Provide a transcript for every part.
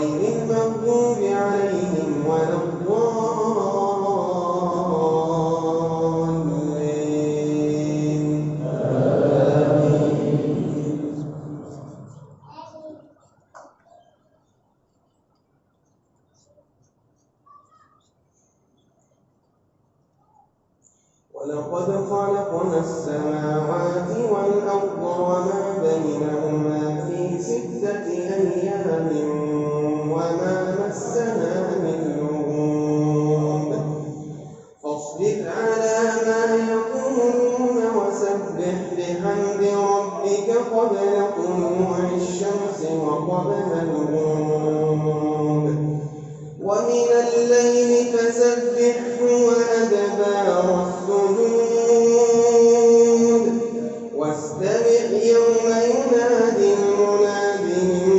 غير المغضوب عليهم ولا الضالين. ولقد خلقنا السماوات والأرض وما بينهما في 6 أيام وما مسنا من لغوب فاصبر على ما يقولون وسبح بحمد ربك قبل طلوع الشمس وقبل الغروب ومن الليل فسبحه وأدبار السجود واستمع يوم ينادي المناد من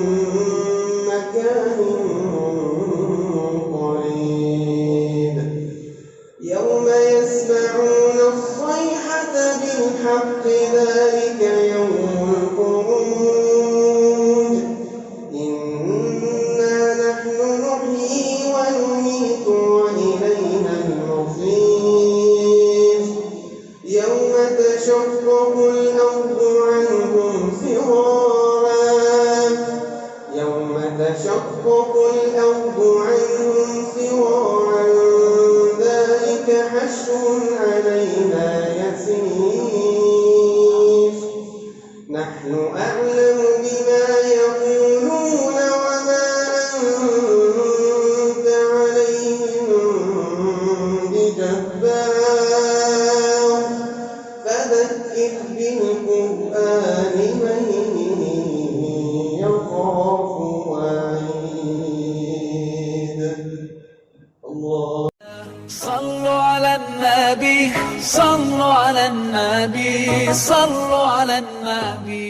مكان قريب يوم يسمعون الصيحة بالحق ذلك يوم الخروج إنا نحن نحيي ونميت وإلينا المصير يوم تشقق الأرض عنهم فرارا ذلك حشر علينا يسير نحن أعلم بما يقولون وما أنت عليهم بجبار فذكر بالقرآن من يخاف وعيد. الله. صلوا على النبي صلوا على النبي صلوا على النبي.